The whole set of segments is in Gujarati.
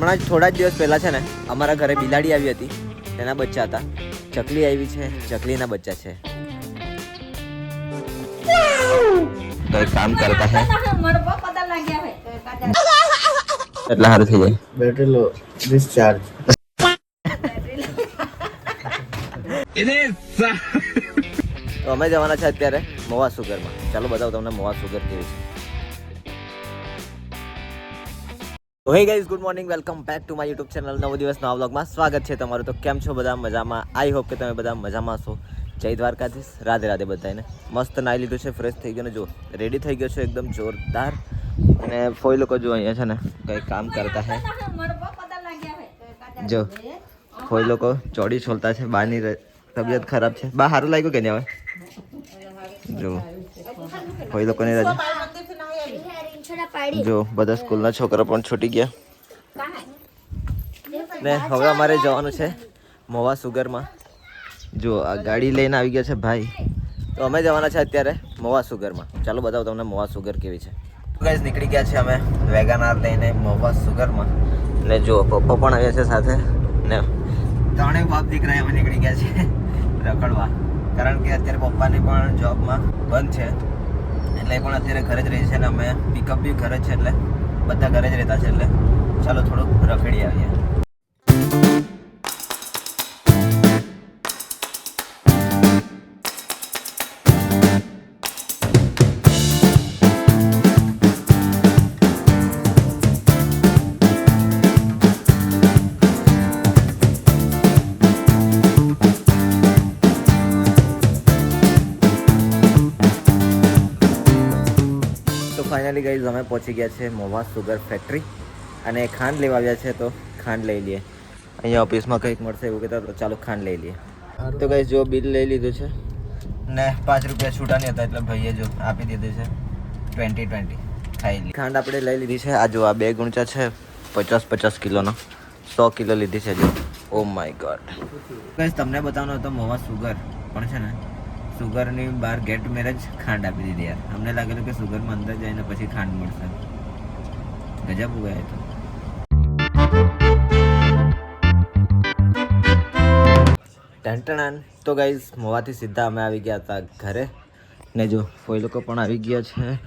હમણાં જ થોડા જ દિવસ પહેલા છે ને અમારા ઘરે બિલાડી આવી હતી, તેના બચ્ચા હતા. ચકલી આવી છે, ચકલીના બચ્ચા છે. કઈ કામ કરતા હે એટલે સારું થઈ જાય. બેટરી લો ડિસ્ચાર્જ. તો અમે જવાના છે અત્યારે મોવા સુગરમાં. ચાલો બતાવું તમને મોવા સુગર કેવી છે. તો hey guys, good morning, welcome back to my YouTube channel. નવો દિવસ નવા વ્લોગમાં સ્વાગત છે તમારું. તો કેમ છો બધા? મજામાં? આઈ હોપ કે તમે બધા મજામાં છો. જય દ્વારકાધીશ, રાધે રાધે બધાને. મસ્ત નાઈ લીધું છે, ફ્રેશ થઈ ગયો ને જો રેડી થઈ ગયો છે એકદમ જોરદાર. અને ફોઈ લોકો જો અહીંયા છે ને કંઈ કામ કરતા હે. જો ફોઈ લોકો ચોડી છોલતા છે. બાની તબિયત ખરાબ છે. બા સારું લાગ્યું કે નહીં હવે? જો ફોઈ લોકોની રજા. જો બધા સ્કૂલના છોકરા પણ છૂટી ગયા ને હવે અમારે જવાનું છે મોવા સુગરમાં. જો આ ગાડી લઈને આવી ગયા છે ભાઈ. તો અમે જવાના છે અત્યારે મોવા સુગરમાં. ચાલો બતાવું તમને મોવા સુગર કેવી છે. ગાઈઝ નીકળી ગયા છે અમે વેગનાર લઈને મોવા સુગરમાં. ને જો પપ્પા પણ આવ્યા છે સાથે ને ત્રણેય બાપ દીકરા અમે નીકળી ગયા છે રખડવા. કારણ કે અત્યારે પપ્પાની પણ જોબમાં બંધ છે એટલે પણ અત્યારે ઘરે જ રહી છે ને અમે પિકઅપ બી ઘરે જ છે એટલે બધા ઘરે જ રહેતા છે. એટલે ચાલો થોડુંક રખડી આવીએ. ફાઇનલી ગાઈઝ અમે પહોંચી ગયા છે મોવા સુગર ફેક્ટરી અને ખાંડ લેવા આવ્યા છે. તો ખાંડ લઈ લઈએ. અહીંયા ઓફિસમાં કંઈક મળશે એવું કહેતા, તો ચાલો ખાંડ લઈ લઈએ. તો ગાઈઝ જો બિલ લઈ લીધું છે ને 5 રૂપિયા છૂટા નહીં હતા એટલે ભાઈએ જો આપી દીધું છે 20 ખાઈ લીધી. ખાંડ આપણે લઈ લીધી છે. આ જો આ 2 ગુણચા છે 50 કિલોનો, 100 કિલો લીધી છે જો. ઓ માય ગોડ ગાઈઝ, તમને બતાવવાનો હતો મોવા સુગર પણ છે ને સુગરની બહાર ગેટ મેરેજ ખાંડ આપી દીધી યાર. અમને લાગેલું કે સુગરમાં અંદર જઈને પછી ખાંડ મળશે. ગજબ ગયા તો. ટેન્ટણાન. તો ગાઈઝ મોવાથી સીધા અમે આવી ગયા હતા ઘરે ને જો ફોઈ લોકો પણ આવી ગયા છે.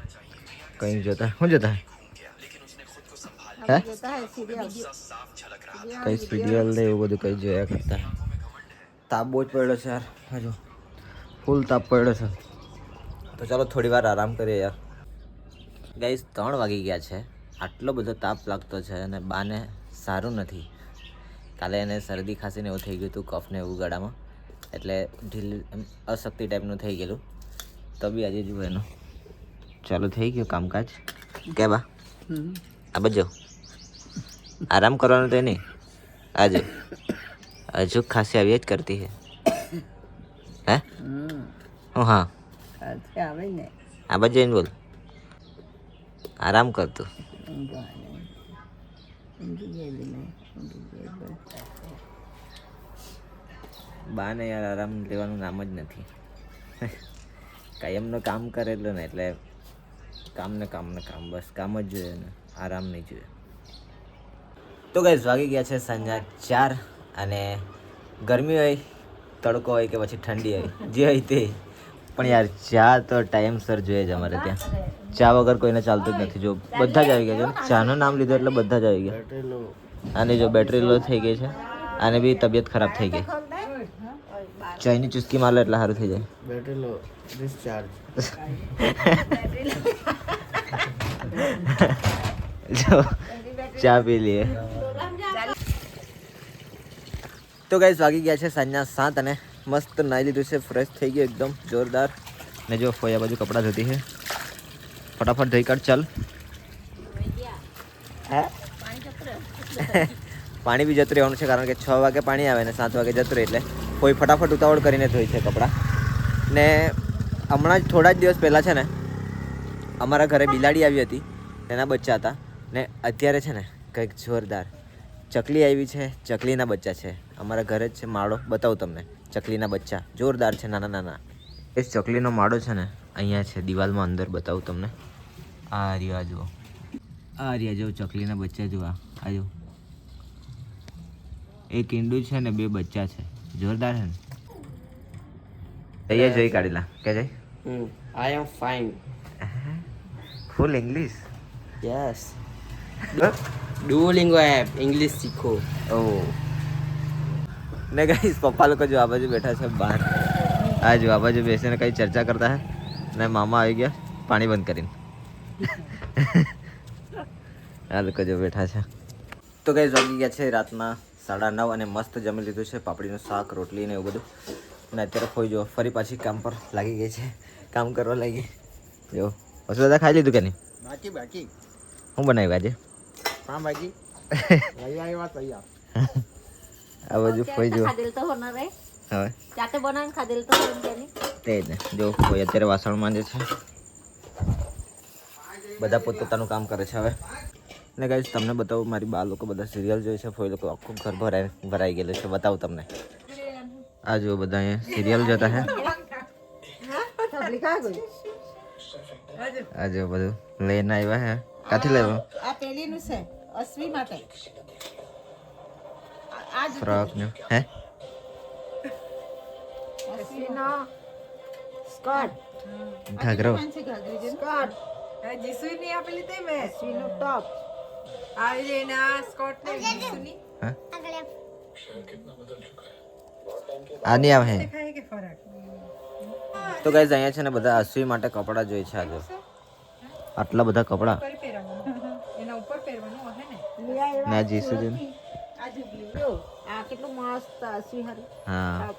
કંઈ જોતા શું જોતા હે કઈ સિરિયલ ને એવું બધું કંઈ જોયા કરતા. તાપ બહુ જ પડ્યો છે યાર. હજુ ફૂલ તાપ પડ્યો છે. તો ચાલો થોડી વાર આરામ કરીએ યાર. ગાઈઝ 3 વાગી ગયા છે. આટલો બધો તાપ લાગતો છે અને બાને સારું નથી. કાલે એને શરદી ખાંસીને એવું થઈ ગયું હતું, કફને એવું ગળામાં, એટલે ઢીલ અશક્તિ ટાઈપનું થઈ ગયેલું. તો બી આજે જુઓ એનું ચાલુ થઈ ગયું કામકાજ. કે બા આ બજો આરામ કરવાનું તો નહીં. આજે હજુ ખાંસી આવી જ કરતી છે હે? હા આ બાજુ જઈને બોલ. આરામ કરતું. બાને યાર આરામ લેવાનું નામ જ નથી. કાયમનું કામ કરેલું ને એટલે કામ બસ કામ જ જોઈએ ને આરામ નહીં જોઈએ. તો ગાઈઝ વાગી ગયા છે સાંજના 4 અને ગરમી હોય, તડકો હોય કે પછી ઠંડી હોય, જે હોય તે, પણ યાર ચા તો ટાઈમસર જોઈએ જ અમારે ત્યાં. ચા વગર કોઈને ચાલતું જ નથી. જો બધા જ આવી ગયા છે. ચાનું નામ લીધું એટલે બધા જ આવી ગયા. આની જો બેટરી લો થઈ ગઈ છે. આને બી તબિયત ખરાબ થઈ ગઈ. ચાયની ચુસ્કી મારે એટલે સારું થઈ જાય. બેટરી લો ડિસ્ચાર્જ. જો ચા પી લઈએ. તો ગાઈઝ વાગી ગયા છે સાંજના 7 અને મસ્ત નાઈ લીધું છે, ફ્રેશ થઈ ગયો એકદમ જોરદાર. ને જો ફોયા બાજુ કપડાં ધોતી છે. ફટાફટ ધોઈ કાઢ ચાલ. હે પાણી બી જતું રહેવાનું છે કારણ કે 6 વાગે પાણી આવે ને 7 વાગે જતું રહે એટલે કોઈ ફટાફટ ઉતાવળ કરીને ધોઈ છે કપડાં. ને હમણાં જ થોડા જ દિવસ પહેલાં છે ને અમારા ઘરે બિલાડી આવી હતી, તેના બચ્ચા હતા. ને અત્યારે છે ને કંઈક જોરદાર ચકલી આવી છે. ચકલીના બચ્ચા છે. અમારા ઘરે જ છે માળો. બતાવું તમને ચકલીના બચ્ચા જોરદાર છે, નાના નાના. એ ચકલીનો માળો છે ને અહીંયા છે દિવાલમાં અંદર. બતાવું તમને. આ રહ્યા જુઓ, આ રહ્યા જો ચકલીના બચ્ચા જુઓ. આ જો એક ઈંડું છે ને 2 બચ્ચા છે. જોરદાર છે ને. તૈયાર જોઈ કાઢેલા કે જઈ I am fine. Full English. Yes. Duolingo app, English सीखो. ઓ ને ગાઈસ પપ્પા લોકો જો આ બાજુ બેઠા છે બહાર. આ જો આ બાજુ બેસીને કઈ ચર્ચા કરતા હે ને મામા આવી ગયા પાણી બંધ કરીને. આ લોકો જો બેઠા છે. તો ગાઈસ વાગી ગયા છે રાતના 9:30 અને મસ્ત જમી લીધું છે પાપડીનું શાક રોટલી ને એવું બધું. અને અત્યારે કોઈ જો ફરી પાછી કામ પર લાગી ગઈ છે, કામ કરવા લાગી. જો પછી બધા ખાઈ લીધું કે નહીં? બાકી. હું બનાવ્યું આજે? પાવભાજી. તૈયાર. આ બાજુ કોઈ જો ખાધેલ તો હોના રે હવે જાતે બનાવીને ખાધેલ તો હોન તેની તે જ ને જો કોઈ અત્યારે વાસણ માંજે છે. બધા પોતપોતાનું કામ કરે છે હવે. ને ગાઈસ તમને બતાવું મારી બા લોકો બધા સિરિયલ જોઈ છે. ફોઈ લોકો આખું ઘર ભરાઈ ગયેલું છે. બતાવું તમને. આ જો બધા અહીંયા સિરિયલ જોતા હે. આ જો બધું લઈને આવ્યા હે. કાથી લેવા? આ પેલીનું છે અશ્વી માટે આ જ ફ્રોક ને હે અશ્વીનો સ્કર્ટ ઘાઘરો છે ઘાઘરી જેવું સ્કર્ટ જીસુની આપેલી તે મેં અશ્વીનું ટોપ આવી એના સ્કોટ ને જીસુની હા આ નહીં આવે હે. ખાય કે ફરક તો ગાઈઝ અહીંયા છે ને બધા અશ્વી માટે કપડાં જોઈએ છે. આજે આટલા બધા કપડાં પર પહેરવાનું એના ઉપર પહેરવાનું હે ને ના જીસુ છે ને. આ જુબલી જો આ કેટલું મસ્ત અશ્વી હારી હા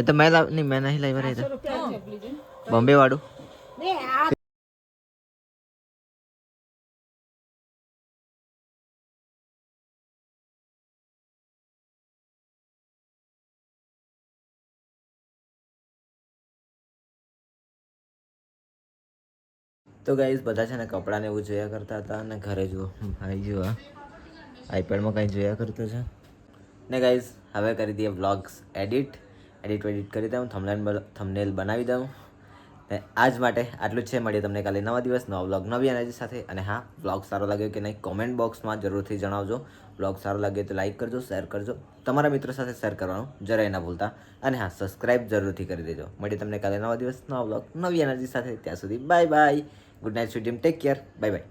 એ તો મેં નહીં લાવ્યા રહી રૂપિયા જુબલી છે બોમ્બે વાળું. ને આ તો ગાઈઝ બધા છે ને કપડાને એવું જોયા કરતા હતા અને ઘરે જુઓ ભાઈ જુઓ આઈપેડમાં કંઈ જોયા કરતો છે ને ગાઈઝ હવે કરી દઈએ વ્લોગ્સ એડિટ કરી દઉં થંબનેલ બનાવી દઉં ને આજ માટે આટલું જ છે. મળીએ તમને કાલે નવા દિવસ નવા વ્લોગ નવી એનર્જી સાથે. અને હા વ્લોગ સારો લાગ્યો કે નહીં કોમેન્ટ બોક્સમાં જરૂરથી જણાવજો. વ્લોગ સારો લાગ્યો તો લાઈક કરજો, શેર કરજો, તમારા મિત્રો સાથે શેર કરવાનું જરાય ના ભૂલતા. અને હા સબસ્ક્રાઈબ જરૂરથી કરી દેજો. મળીએ તમને કાલે નવા દિવસ નવા વ્લોગ નવી એનર્જી સાથે. ત્યાં સુધી bye bye. Good night sweet dream. Take care. Bye bye.